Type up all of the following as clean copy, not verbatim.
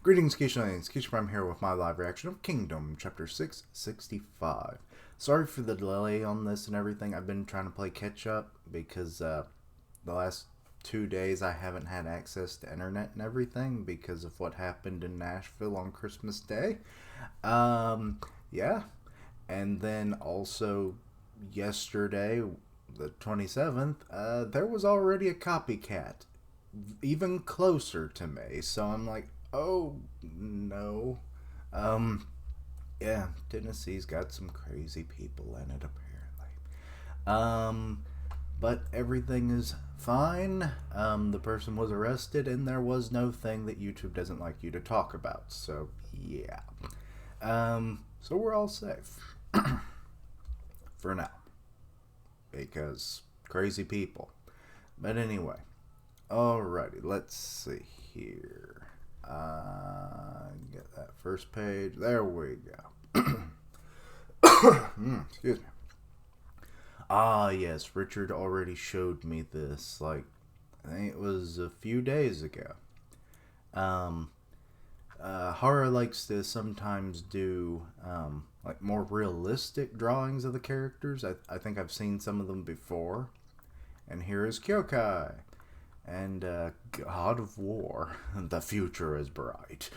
Greetings, Keisha. Keisha Prime here with my live reaction of Kingdom, Chapter 665. Sorry for the delay on this and everything. I've been trying to play catch-up because the last 2 days I haven't had access to internet and everything because of what happened in Nashville on Christmas Day. Yeah. And then also yesterday, the 27th, there was already a copycat even closer to me. So I'm like, oh no. Yeah, Tennessee's got some crazy people in it apparently. But everything is fine. The person was arrested and there was no thing that YouTube doesn't like you to talk about. So yeah. So we're all safe. For now. Because crazy people. But anyway. Alrighty, let's see here. Get that first page. There we go. Excuse me. Ah, yes, Richard already showed me this, like, I think it was a few days ago. Horror likes to sometimes do, like, more realistic drawings of the characters. I think I've seen some of them before. And here is Kyourei. And God of War, the future is bright.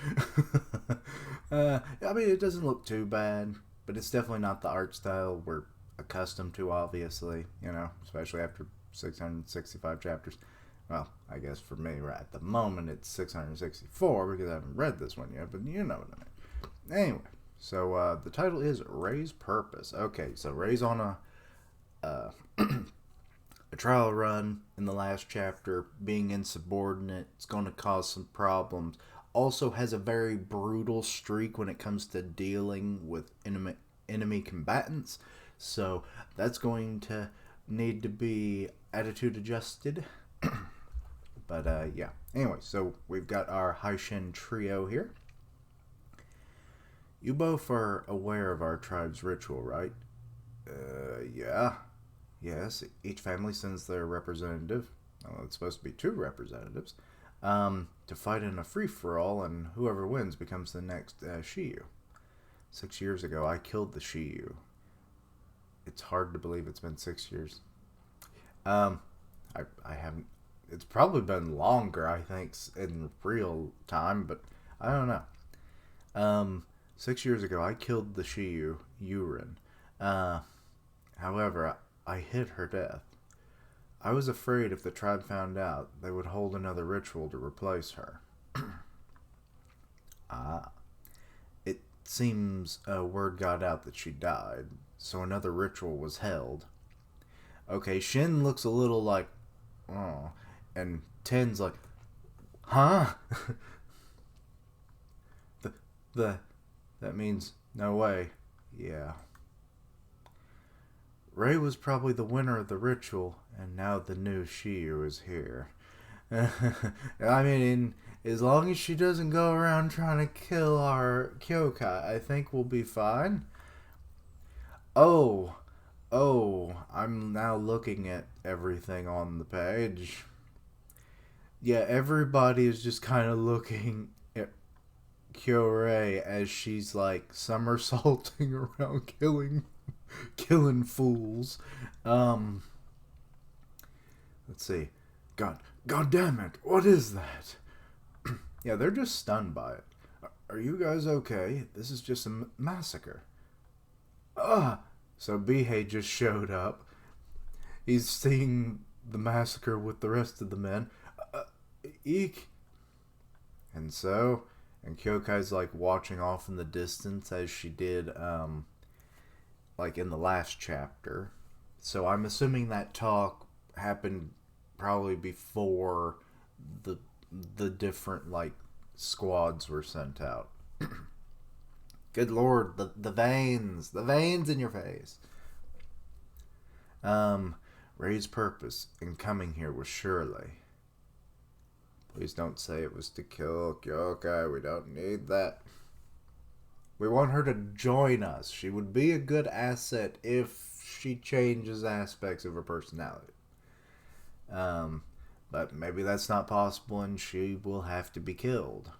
I mean, it doesn't look too bad, but it's definitely not the art style we're accustomed to, obviously, you know, especially after 665 chapters. Well, I guess for me, right at the moment, it's 664 because I haven't read this one yet, but you know what I mean. Anyway, so the title is Rei's Purpose. Okay, so Rei's on a trial run in the last chapter, being insubordinate. It's going to cause some problems. Also has a very brutal streak when it comes to dealing with enemy combatants. So that's going to need to be attitude adjusted. But yeah. Anyway, so we've got our Haishin trio here. You both are aware of our tribe's ritual, right? Yeah. Yes, each family sends their representative, well, it's supposed to be 2 representatives, to fight in a free-for-all, and whoever wins becomes the next Shiyu. 6 years ago, I killed the Shiyu. It's hard to believe it's been 6 years. I haven't, it's probably been longer, I think, in real time, but I don't know. 6 years ago, I killed the Shiyu, Yurin. However, I hid her death. I was afraid if the tribe found out, they would hold another ritual to replace her. It seems word got out that she died, so another ritual was held. Okay, Shin looks a little like, oh, and Ten's like, huh? That means no way. Yeah. Rei was probably the winner of the ritual, and now the new Shiyu is here. I mean, as long as she doesn't go around trying to kill our Kyokai, I think we'll be fine. Oh, I'm now looking at everything on the page. Yeah, everybody is just kind of looking at Kyourei as she's like somersaulting around killing fools. Let's see. God damn it! What is that? Yeah, they're just stunned by it. Are you guys okay? This is just a massacre. So Bihei just showed up. He's seeing the massacre with the rest of the men. Eek. And Kyokai's like watching off in the distance as she did, like in the last chapter. So I'm assuming that talk happened probably before the different like squads were sent out. Good lord, the veins in your face. Rei's purpose in coming here was surely. Please don't say it was to kill Kyokai. We don't need that. We want her to join us. She would be a good asset if she changes aspects of her personality. But maybe that's not possible and she will have to be killed.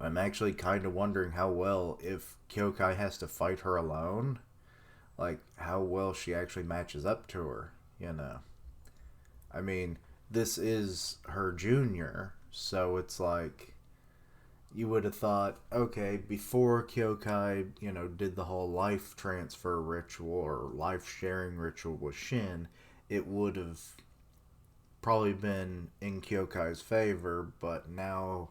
I'm actually kind of wondering how well, if Kyokai has to fight her alone, like how well she actually matches up to her, you know. I mean, this is her junior, so it's like you would have thought, okay, before Kyokai, did the whole life transfer ritual or life sharing ritual with Shin, it would have probably been in Kyokai's favor, but now,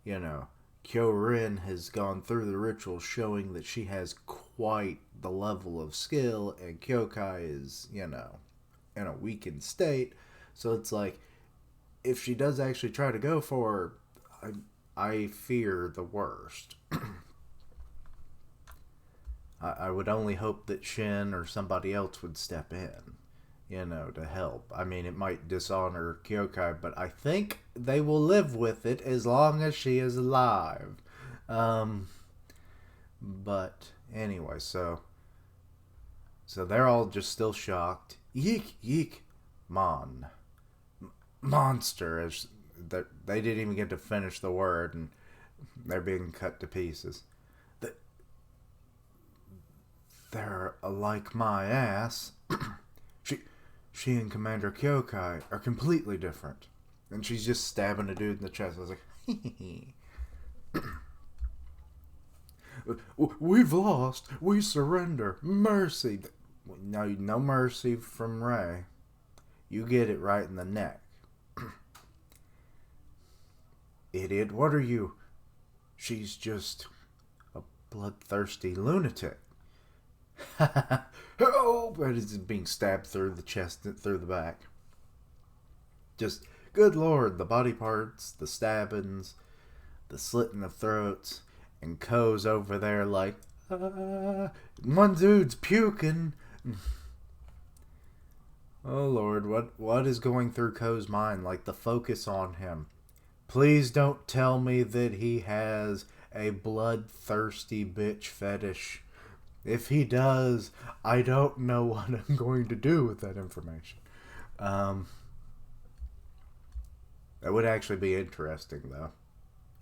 you know, Kyorin has gone through the ritual showing that she has quite the level of skill, and Kyokai is, in a weakened state. So it's like, if she does actually try to go for her, I fear the worst. I would only hope that Shin or somebody else would step in, to help. I mean, it might dishonor Kyokai, but I think they will live with it as long as she is alive. But anyway, so they're all just still shocked. Yeek, yeek, monster, as they didn't even get to finish the word, and they're being cut to pieces. They're like my ass. she and Commander Kyokai are completely different. And she's just stabbing a dude in the chest. I was like, we've lost. We surrender. Mercy. No mercy from Rei. You get it right in the neck. Idiot, what are you? She's just a bloodthirsty lunatic. Help! And it's being stabbed through the chest and through the back. Just, good lord, the body parts, the stabbings, the slitting of throats, and Ko's over there like, one dude's puking. Oh lord, what is going through Ko's mind? Like, the focus on him. Please don't tell me that he has a bloodthirsty bitch fetish. If he does, I don't know what I'm going to do with that information. That would actually be interesting, though.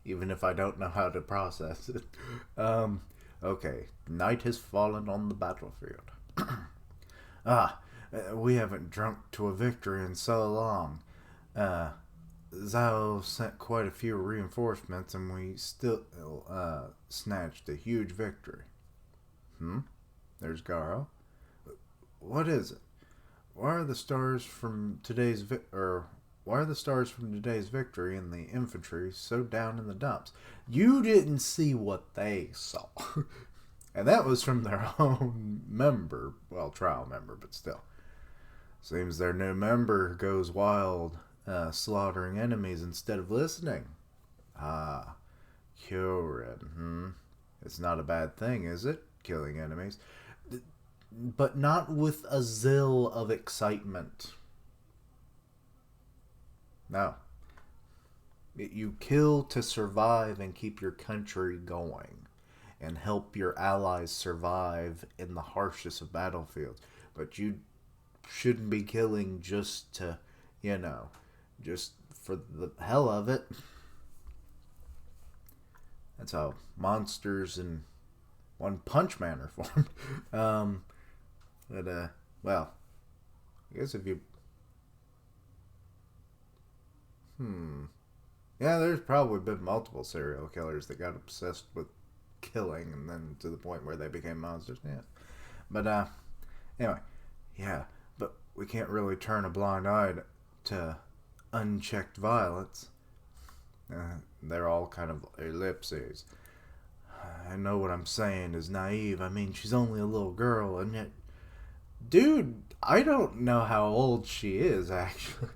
Even if I don't know how to process it. Okay. Night has fallen on the battlefield. We haven't drunk to a victory in so long. Zhao sent quite a few reinforcements, and we still snatched a huge victory. There's Garo. What is it? Why are the stars from today's victory and the infantry so down in the dumps? You didn't see what they saw. And that was from their own member. Well, trial member, but still. Seems their new member goes wild, slaughtering enemies instead of listening. Kyorin, It's not a bad thing, is it? Killing enemies. But not with a zeal of excitement. No. You kill to survive and keep your country going, and help your allies survive in the harshest of battlefields. But you shouldn't be killing just to, just for the hell of it. That's how monsters and One Punch Man are formed. Well, I guess if you... Yeah, there's probably been multiple serial killers that got obsessed with killing, and then to the point where they became monsters. Yeah. But, anyway. Yeah, but we can't really turn a blind eye to unchecked violence. They're all kind of ellipses. I know what I'm saying is naive. I mean, she's only a little girl, and yet... Dude, I don't know how old she is, actually.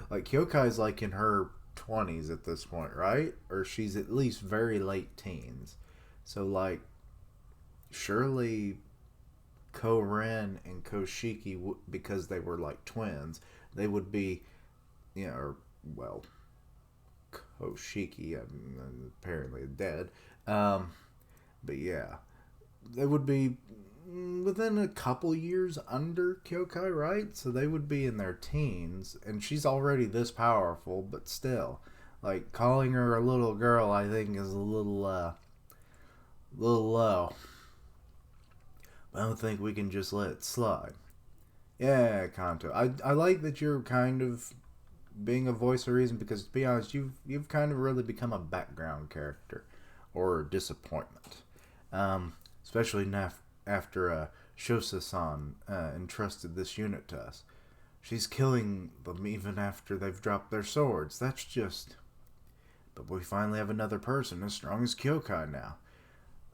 Like, Kyokai's like in her 20s at this point, right? Or she's at least very late teens. So, like, surely Ko-Ren and Koshiki, because they were, like, twins, they would be, Koshiki, apparently dead. But yeah, they would be within a couple years under Kyokai, right? So they would be in their teens, and she's already this powerful, but still, Like, calling her a little girl, I think, is a little low. I don't think we can just let it slide. Yeah, Kanto. I like that you're kind of being a voice of reason because, to be honest, you've kind of really become a background character or disappointment. Especially after Shosa-san entrusted this unit to us. She's killing them even after they've dropped their swords. That's just... But we finally have another person as strong as Kyokai now.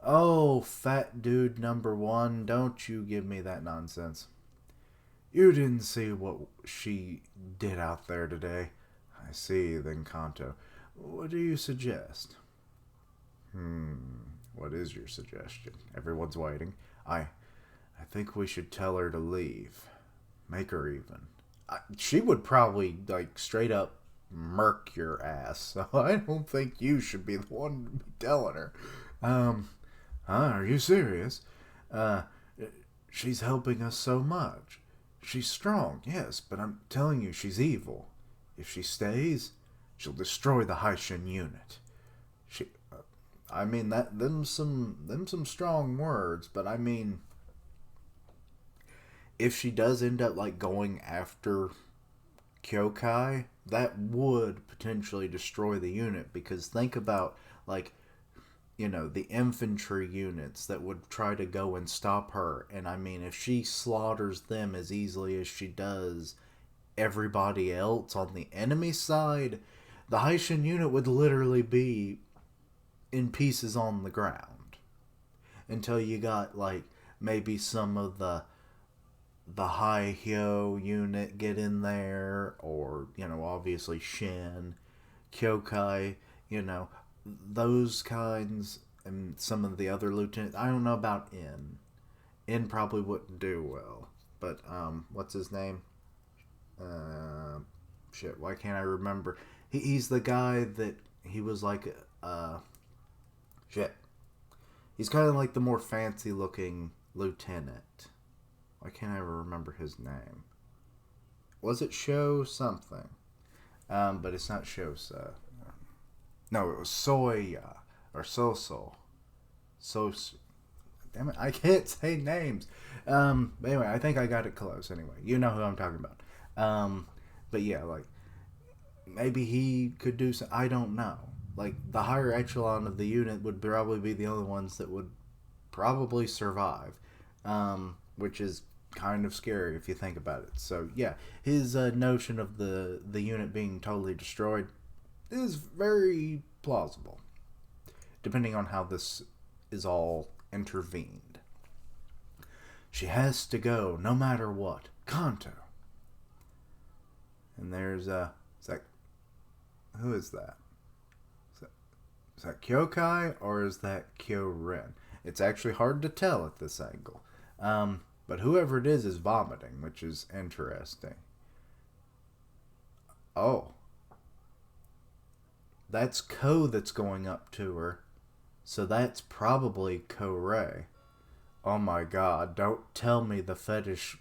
Oh, fat dude number one, don't you give me that nonsense. You didn't see what she did out there today. I see, then Kanto. What do you suggest? What is your suggestion? Everyone's waiting. I think we should tell her to leave. Make her even. She would probably, like, straight up murk your ass. So I don't think you should be the one to be telling her. Are you serious? She's helping us so much. She's strong, yes, but I'm telling you, she's evil. If she stays, she'll destroy the Haishin unit. I mean, them some strong words, but I mean, if she does end up like going after Kyokai, that would potentially destroy the unit, because think about, like, the infantry units that would try to go and stop her. And I mean, if she slaughters them as easily as she does everybody else on the enemy side, the Haishin unit would literally be in pieces on the ground. Until you got, like, maybe some of the Hyo unit get in there, or, obviously Shin, Kyokai, those kinds, and some of the other lieutenants. I don't know about In. In probably wouldn't do well. But, what's his name? Shit, why can't I remember? He's the guy that, he was like, shit. He's kind of like the more fancy looking lieutenant. Why can't I ever remember his name? Was it Sho something? But it's not Shosa. No, it was Soya. Or Soso. Damn it, I can't say names. But anyway, I think I got it close anyway. You know who I'm talking about. But yeah, like, maybe he could do some... I don't know. Like, the higher echelon of the unit would probably be the only ones that would probably survive. Which is kind of scary if you think about it. So, yeah, his notion of the unit being totally destroyed is very plausible, depending on how this is all intervened. She has to go, no matter what. Kanto. And there's, who is that? Is that Kyokai, or is that Kyoren? It's actually hard to tell at this angle. But whoever it is vomiting, which is interesting. Oh. That's Ko that's going up to her. So that's probably Kyourei. Oh my god, don't tell me the fetish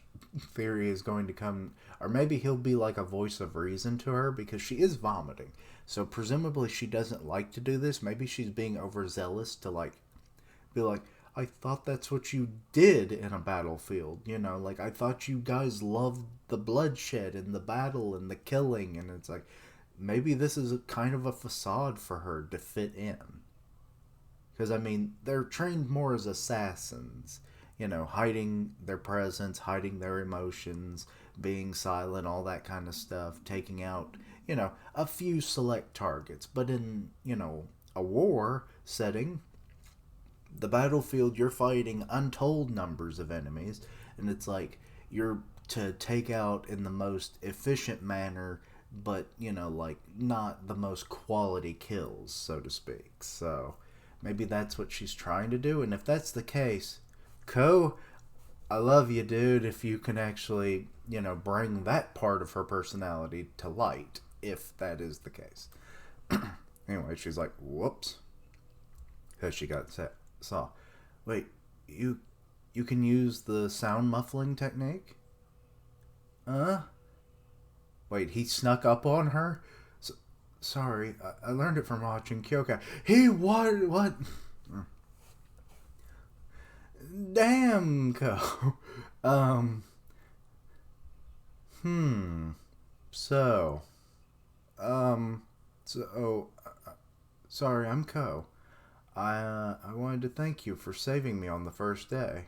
theory is going to come... Or maybe he'll be like a voice of reason to her, because she is vomiting. So presumably she doesn't like to do this. Maybe she's being overzealous to, like, be like, I thought that's what you did in a battlefield. Like, I thought you guys loved the bloodshed and the battle and the killing. And it's like, maybe this is a kind of a facade for her to fit in. Because, I mean, they're trained more as assassins. Hiding their presence, hiding their emotions, being silent, all that kind of stuff. Taking out, a few select targets. But in, a war setting, the battlefield, you're fighting untold numbers of enemies. And it's like, you're to take out in the most efficient manner, but, like, not the most quality kills, so to speak. So, maybe that's what she's trying to do. And if that's the case, Ko, I love you, dude, if you can actually, bring that part of her personality to light, if that is the case. Anyway, she's like, whoops. Because she got saw. Wait, you can use the sound muffling technique? Wait, he snuck up on her? Sorry, I learned it from watching Kyokai. He what? Damn, Ko. Um, hmm. So, um, so, sorry, I'm Ko. I wanted to thank you for saving me on the first day.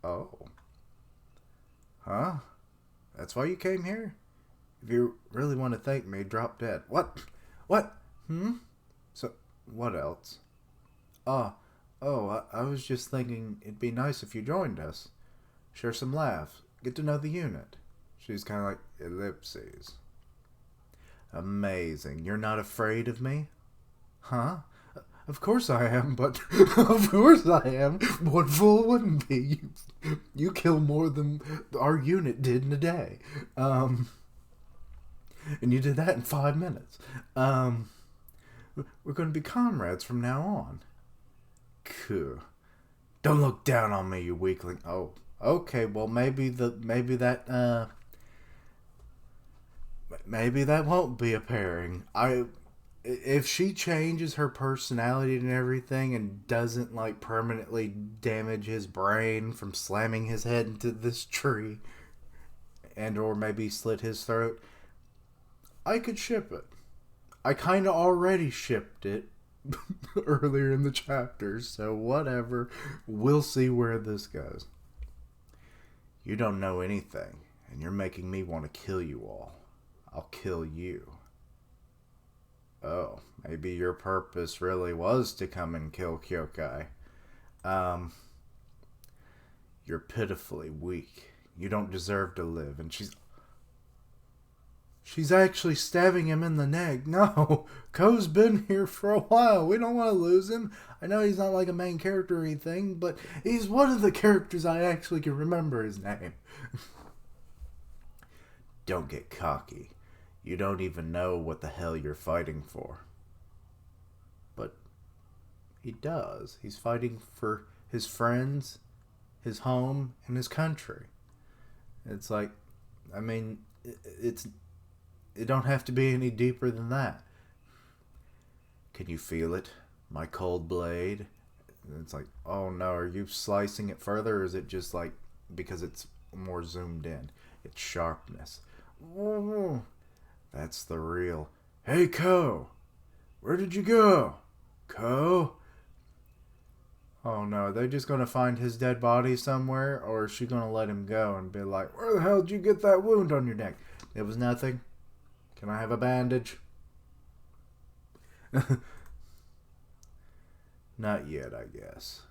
Oh, huh? That's why you came here? If you really want to thank me, drop dead. What? What? Hmm? So, what else? Ah, I was just thinking it'd be nice if you joined us. Share some laughs. Get to know the unit. She's kind of like ellipses. Amazing. You're not afraid of me? Huh? Of course I am, but of course I am. What fool wouldn't be? You kill more than our unit did in a day. And you did that in 5 minutes. We're going to be comrades from now on. Cool. Don't look down on me, you weakling. Oh, okay. Well, maybe that won't be a pairing. If she changes her personality and everything and doesn't like permanently damage his brain from slamming his head into this tree and or maybe slit his throat, I could ship it. I kind of already shipped it earlier in the chapters, so whatever. We'll see where this goes. You don't know anything, and you're making me want to kill you all. I'll kill you. Oh, maybe your purpose really was to come and kill Kyokai. You're pitifully weak. You don't deserve to live. And she's actually stabbing him in the neck. No, Ko's been here for a while. We don't want to lose him. I know he's not like a main character or anything, but he's one of the characters I actually can remember his name. Don't get cocky. You don't even know what the hell you're fighting for. But he does. He's fighting for his friends, his home, and his country. It's like, I mean, it don't have to be any deeper than that. Can you feel it? My cold blade? And it's like, oh no, are you slicing it further, or is it just like, because it's more zoomed in? It's sharpness. That's the real. Hey, Ko! Where did you go? Ko? Oh no, are they just gonna find his dead body somewhere, or is she gonna let him go and be like, where the hell did you get that wound on your neck? It was nothing. Can I have a bandage? Not yet, I guess.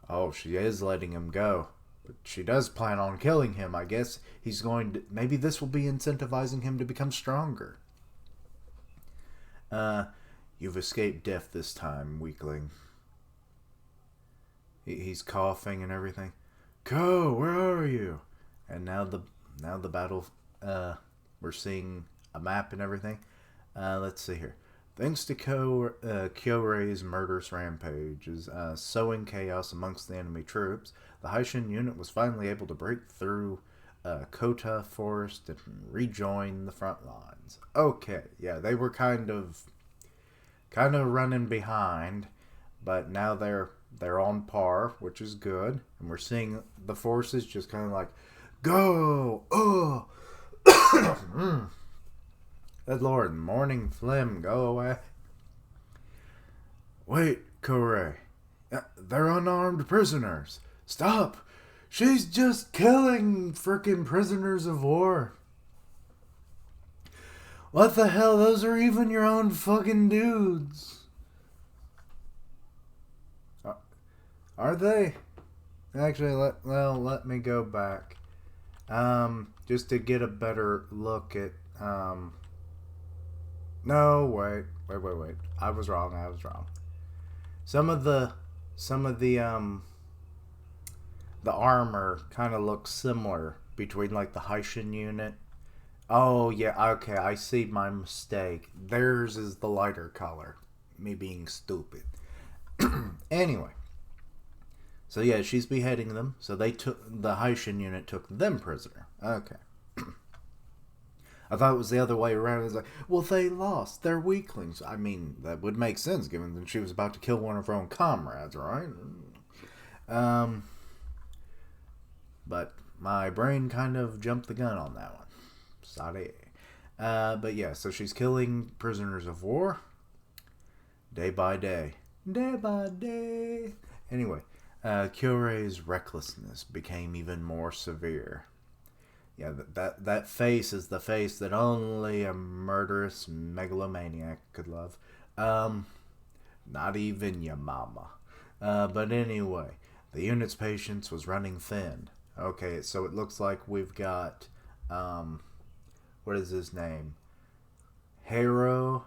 Oh, she is letting him go. But she does plan on killing him. I guess he's going to... Maybe this will be incentivizing him to become stronger. You've escaped death this time, weakling. He's coughing and everything. Ko, where are you? And now the battle... we're seeing a map and everything. Let's see here. Thanks to Kyorei's murderous rampages, sowing chaos amongst the enemy troops, the Haishin unit was finally able to break through Kota Forest and rejoin the front lines. Okay, yeah, they were kind of running behind, but now they're on par, which is good. And we're seeing the forces just kind of like, go, oh. Good Lord, morning phlegm, go away. Wait, Kyourei. They're unarmed prisoners. Stop! She's just killing frickin' prisoners of war. What the hell? Those are even your own fucking dudes. Are they? Actually, let me go back. Just to get a better look at, no, wait. I was wrong. Some of the armor kind of looks similar between like the Haishin unit. Oh yeah, okay, I see my mistake. Theirs is the lighter color. Me being stupid. Anyway. So yeah, she's beheading them. So the Haishin unit took them prisoner. Okay. I thought it was the other way around. It's like, well, they lost. They're weaklings. I mean, that would make sense given that she was about to kill one of her own comrades, right? Um, but my brain kind of jumped the gun on that one. Sorry. But yeah, so she's killing prisoners of war day by day. Day by day. Anyway, Kyorei's recklessness became even more severe. Yeah, that face is the face that only a murderous megalomaniac could love. Not even your mama. But anyway, the unit's patience was running thin. Okay, so it looks like we've got, what is his name? Hero.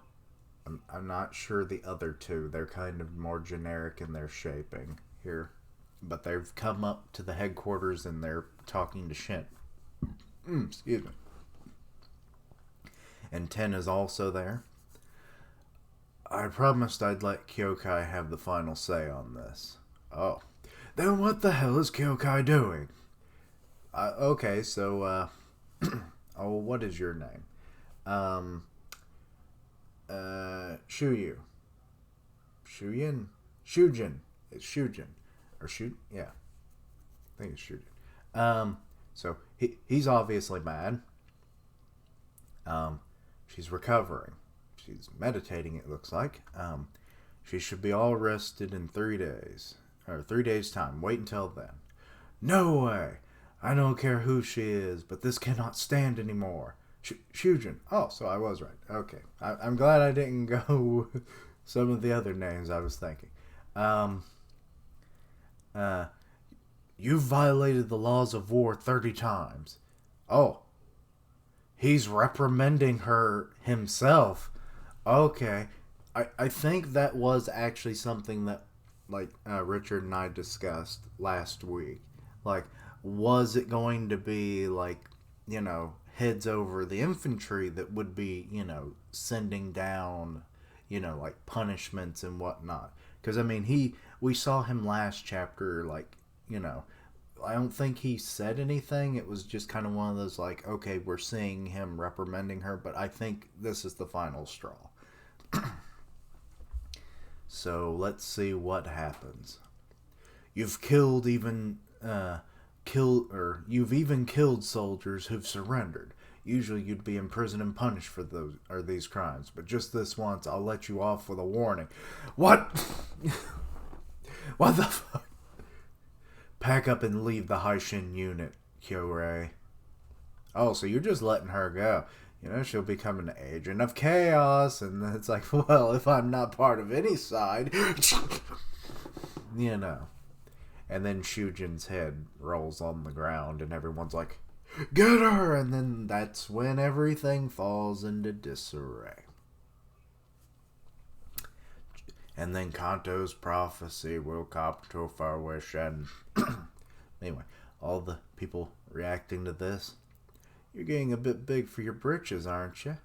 I'm not sure the other two. They're kind of more generic in their shaping here. But they've come up to the headquarters and they're talking to Shin. Excuse me. And Ten is also there. I promised I'd let Kyokai have the final say on this. Oh. Then what the hell is Kyokai doing? Okay, so, oh, what is your name? Shuyu. Shuyin? Shujin. It's Shujin. Or yeah. I think it's Shujin. So, he's obviously mad. She's recovering. She's meditating, it looks like. She should be all rested in 3 days. Or 3 days' time. Wait until then. No way! I don't care who she is, but this cannot stand anymore. Shujin. Oh, so I was right. Okay. I'm glad I didn't go some of the other names I was thinking. You've violated the laws of war 30 times. Oh. He's reprimanding her himself. Okay. I think that was actually something that, like, Richard and I discussed last week. Like, was it going to be, like, you know, heads over the infantry that would be, you know, sending down, you know, like, punishments and whatnot? Because, I mean, we saw him last chapter, like, you know, I don't think he said anything. It was just kind of one of those, like, okay, we're seeing him reprimanding her, but I think this is the final straw. So, let's see what happens. You've killed even... you've even killed soldiers who've surrendered. Usually you'd be imprisoned and punished for these crimes, but just this once I'll let you off with a warning. What? What the fuck? Pack up and leave the Haishin unit, Kyourei. Oh, so you're just letting her go. You know, she'll become an agent of chaos, and it's like, well, if I'm not part of any side, you know. And then Shujin's head rolls on the ground, and everyone's like, get her! And then that's when everything falls into disarray. And then Kanto's prophecy will come to fruition. Anyway, all the people reacting to this, you're getting a bit big for your britches, aren't you?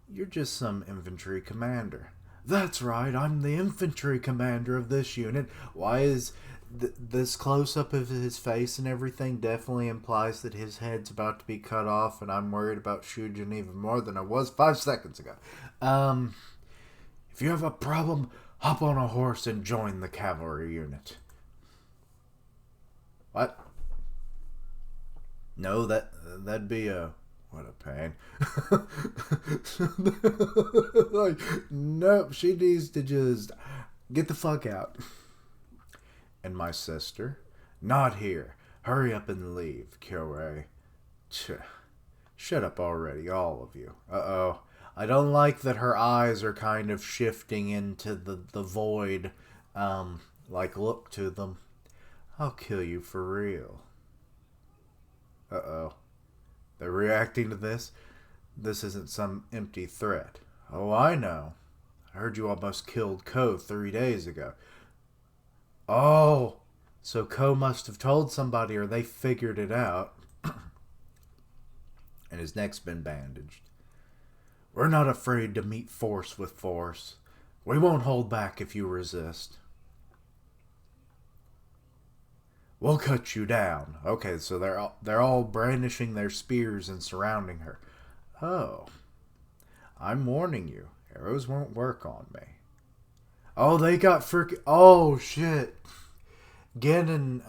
You're just some infantry commander. That's right, I'm the infantry commander of this unit. Why is... this close-up of his face and everything definitely implies that his head's about to be cut off, and I'm worried about Shujin even more than I was 5 seconds ago. If you have a problem, hop on a horse and join the cavalry unit. What? No, that'd be a... what a pain. Like, nope, she needs to just get the fuck out. And my sister? Not here. Hurry up and leave, Kyourei. Shut up already, all of you. Uh-oh. I don't like that her eyes are kind of shifting into the void, like, look to them. I'll kill you for real. Uh-oh. They're reacting to this? This isn't some empty threat. Oh, I know. I heard you almost killed Ko 3 days ago. Oh, so Ko must have told somebody or they figured it out. And his neck's been bandaged. We're not afraid to meet force with force. We won't hold back if you resist. We'll cut you down. Okay, so they're all brandishing their spears and surrounding her. Oh, I'm warning you. Arrows won't work on me. Oh, they got freaking. Oh, shit. Gin and,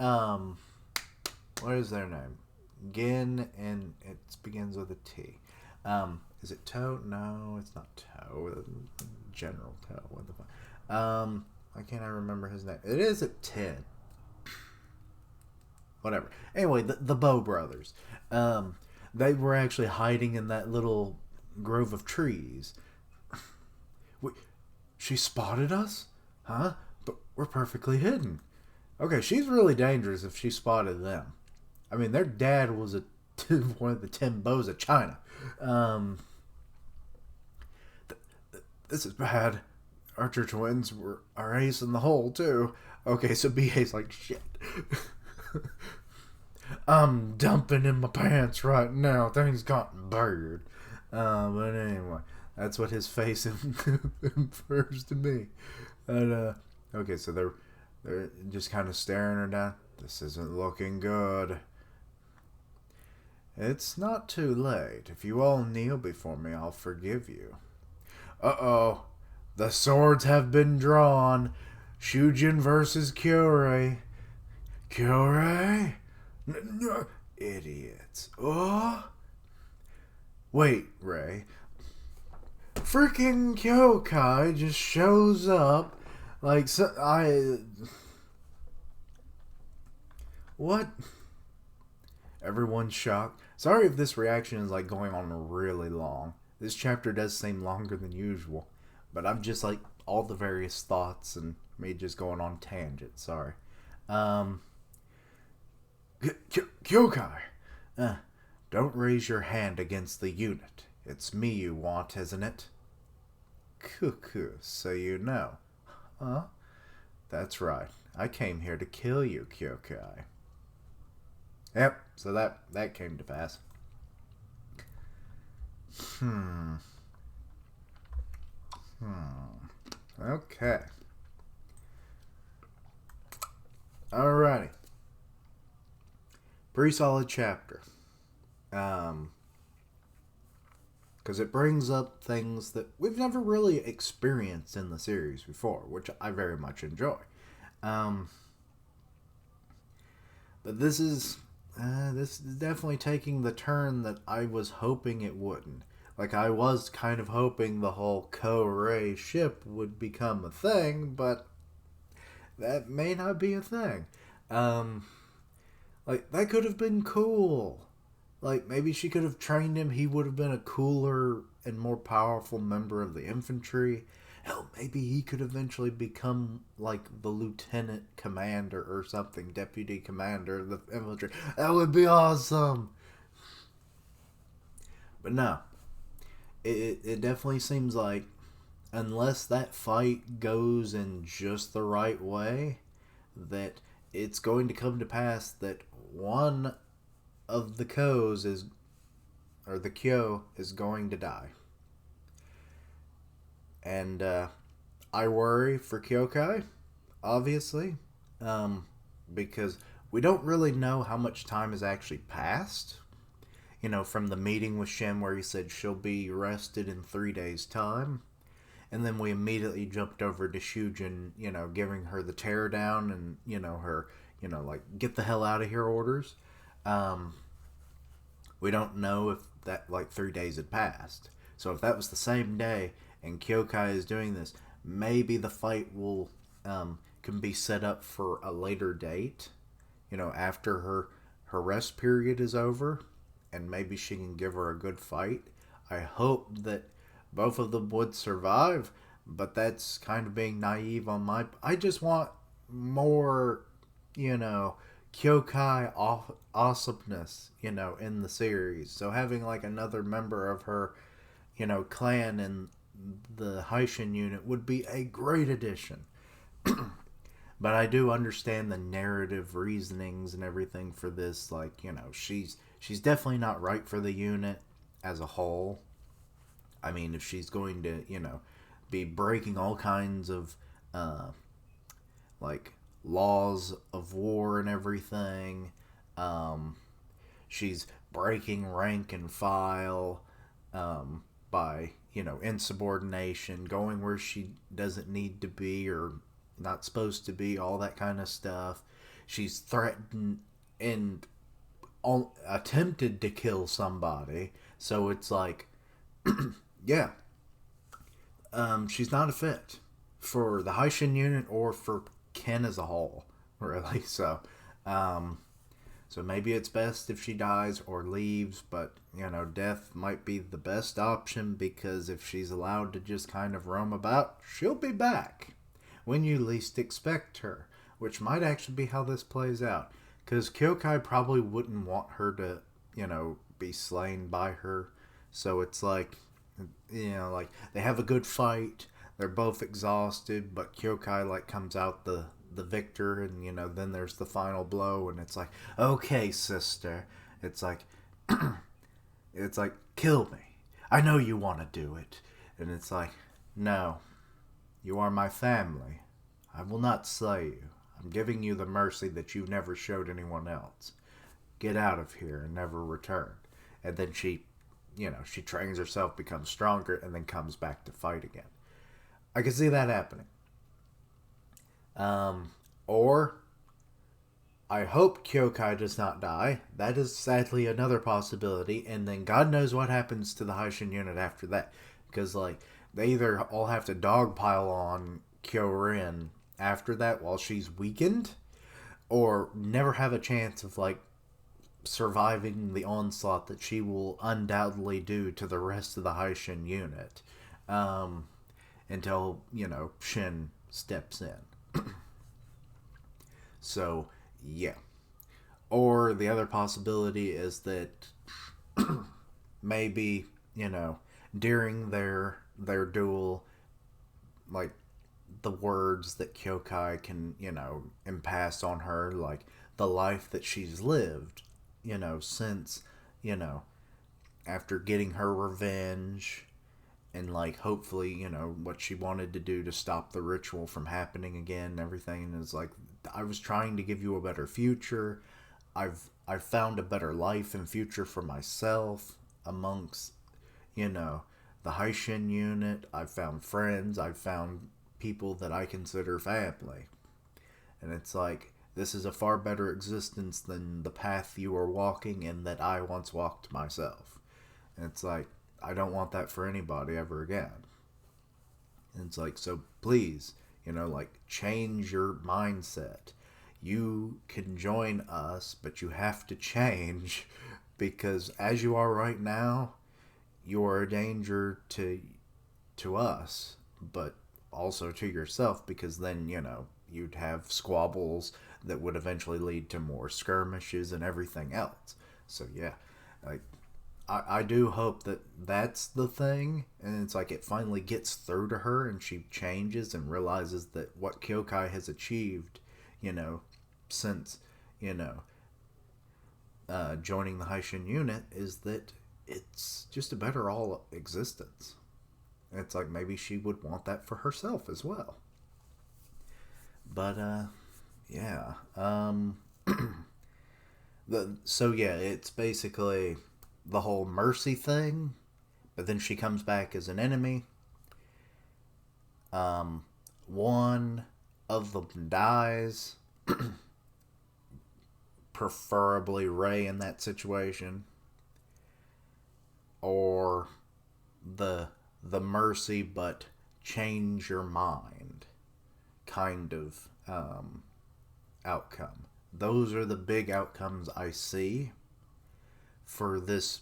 what is their name? Gin and it begins with a T. Is it Toe? No, it's not Toe. General Toe. What the fuck? Why can't I remember his name? It is a 10. Whatever. Anyway, the Bow brothers. They were actually hiding in that little grove of trees. Wait, she spotted us? Huh? But we're perfectly hidden. Okay, she's really dangerous if she spotted them. I mean, their dad was one of the 10 bows of China. This is bad. Archer twins are ace in the hole, too. Okay, so BA's like, shit. I'm dumping in my pants right now. Things got bad. But anyway, that's what his face infers to me. And, okay, so they're just kind of staring her down. This isn't looking good. It's not too late. If you all kneel before me, I'll forgive you. Uh-oh. The swords have been drawn. Shujin versus Kyourei. Kyourei? No, idiots. Oh? Wait, Ray. Freaking Kyokai just shows up. Like, What? Everyone's shocked. Sorry if this reaction is like going on really long. This chapter does seem longer than usual. But I'm just like all the various thoughts and me just going on tangents. Sorry. Kyokai, don't raise your hand against the unit. It's me you want, isn't it? Cuckoo, so you know. Huh? That's right. I came here to kill you, Kyokai. Yep, so that came to pass. Okay. Alrighty. Pretty solid chapter. Because it brings up things that we've never really experienced in the series before, which I very much enjoy. But this is definitely taking the turn that I was hoping it wouldn't. Like, I was kind of hoping the whole Kyourei ship would become a thing, but that may not be a thing. Like, that could have been cool. Like, maybe she could have trained him. He would have been a cooler and more powerful member of the infantry. Hell, maybe he could eventually become, like, the lieutenant commander or something. Deputy commander of the infantry. That would be awesome. But no. It definitely seems like, unless that fight goes in just the right way, that it's going to come to pass that one of the Kyos the Kyo is going to die. And I worry for Kyokai, obviously, because we don't really know how much time has actually passed. You know, from the meeting with Shen where he said she'll be rested in 3 days' time. And then we immediately jumped over to Shujin, you know, giving her the tear down and, you know, her, you know, like, get the hell out of here orders. We don't know if that, like, 3 days had passed. So if that was the same day and Kyokai is doing this, maybe the fight will, can be set up for a later date, you know, after her rest period is over. And maybe she can give her a good fight. I hope that both of them would survive, but that's kind of being naive on my... I just want more, you know, Kyokai awesomeness, you know, in the series. So having, like, another member of her, you know, clan in the Haishin unit would be a great addition. But I do understand the narrative reasonings and everything for this. Like, you know, she's definitely not right for the unit as a whole. I mean, if she's going to, you know, be breaking all kinds of, like, laws of war and everything. She's breaking rank and file. by, insubordination, going where she doesn't need to be or not supposed to be, all that kind of stuff. She's threatened and attempted to kill somebody. So it's like, yeah, she's not a fit for the Haitian unit or for Ken as a whole, really. Um, so maybe it's best if she dies or leaves, but death might be the best option, because if she's allowed to just kind of roam about, she'll be back when you least expect her, which might actually be how this plays out. Because Kyokai probably wouldn't want her to, be slain by her. So it's like, like they have a good fight. They're both exhausted, but Kyokai comes out the victor, and then there's the final blow, and it's like, okay, sister. It's like, it's like, kill me. I know you want to do it. And it's like, no, you are my family. I will not slay you. I'm giving you the mercy that you never showed anyone else. Get out of here and never return. And then she trains herself, becomes stronger, and then comes back to fight again. I can see that happening. Or I hope Kyokai does not die. That is sadly another possibility. And then God knows what happens to the Haitian unit after that. Because, they either all have to dogpile on Kyorin after that while she's weakened, or never have a chance of, surviving the onslaught that she will undoubtedly do to the rest of the Haitian unit. Until, Shin steps in. So, yeah. Or the other possibility is that maybe, during their duel, the words that Kyokai can, impasse on her, the life that she's lived, since, after getting her revenge, and hopefully, what she wanted to do to stop the ritual from happening again and everything, is I was trying to give you a better future. I've found a better life and future for myself amongst, the Haitian unit. I've found friends. I've found people that I consider family. And it's this is a far better existence than the path you are walking and that I once walked myself. And it's I don't want that for anybody ever again. And it's so please, change your mindset. You can join us, but you have to change, because as you are right now, you are a danger to us, but also to yourself, because then, you'd have squabbles that would eventually lead to more skirmishes and everything else. So yeah, I do hope that that's the thing, and it's it finally gets through to her and she changes and realizes that what Kyokai has achieved, since, joining the Haitian unit, is that it's just a better all existence. It's maybe she would want that for herself as well. But yeah. So yeah, it's basically the whole mercy thing, but then she comes back as an enemy. One of them dies, preferably Ray in that situation, or the mercy but change your mind kind of outcome. Those are the big outcomes I see for this,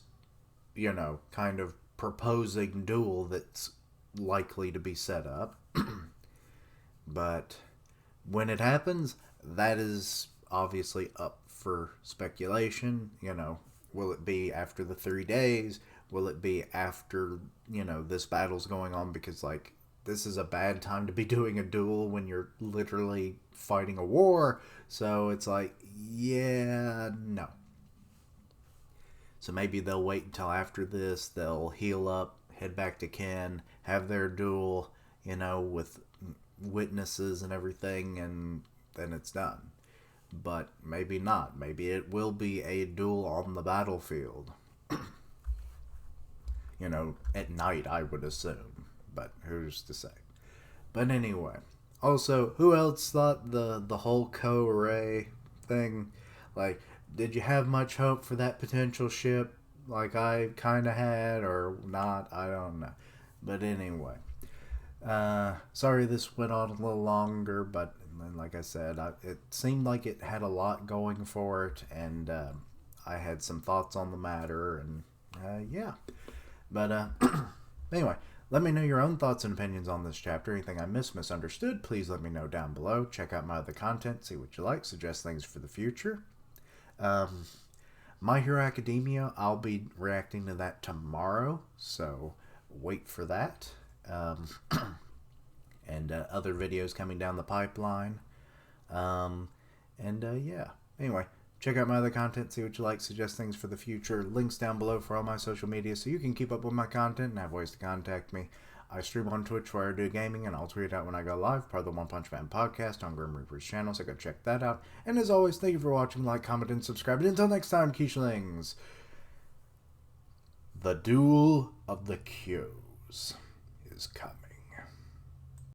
kind of proposing duel that's likely to be set up. But when it happens, that is obviously up for speculation. Will it be after the 3 days? Will it be after, this battle's going on? Because, this is a bad time to be doing a duel when you're literally fighting a war. So it's yeah, no. So maybe they'll wait until after this. They'll heal up, head back to Ken, have their duel, with witnesses and everything, and then it's done. But maybe not. Maybe it will be a duel on the battlefield. You know, at night, I would assume. But who's to say? But anyway. Also, who else thought the whole Kyourei thing, like, did you have much hope for that potential ship like I kind of had or not? I don't know. But anyway. Sorry this went on a little longer, but like I said, it seemed like it had a lot going for it, and I had some thoughts on the matter, and yeah. But anyway, let me know your own thoughts and opinions on this chapter. Anything I misunderstood, please let me know down below. Check out my other content, see what you like, suggest things for the future. My Hero Academia, I'll be reacting to that tomorrow, so wait for that. And other videos coming down the pipeline. Yeah. Anyway, check out my other content, see what you like, suggest things for the future. Links down below for all my social media so you can keep up with my content and have ways to contact me. I stream on Twitch where I do gaming, and I'll tweet out when I go live, part of the One Punch Man podcast on Grim Reaper's channel, so go check that out. And as always, thank you for watching, like, comment, and subscribe. And until next time, Quicherlings, the Duel of the Kyos is coming.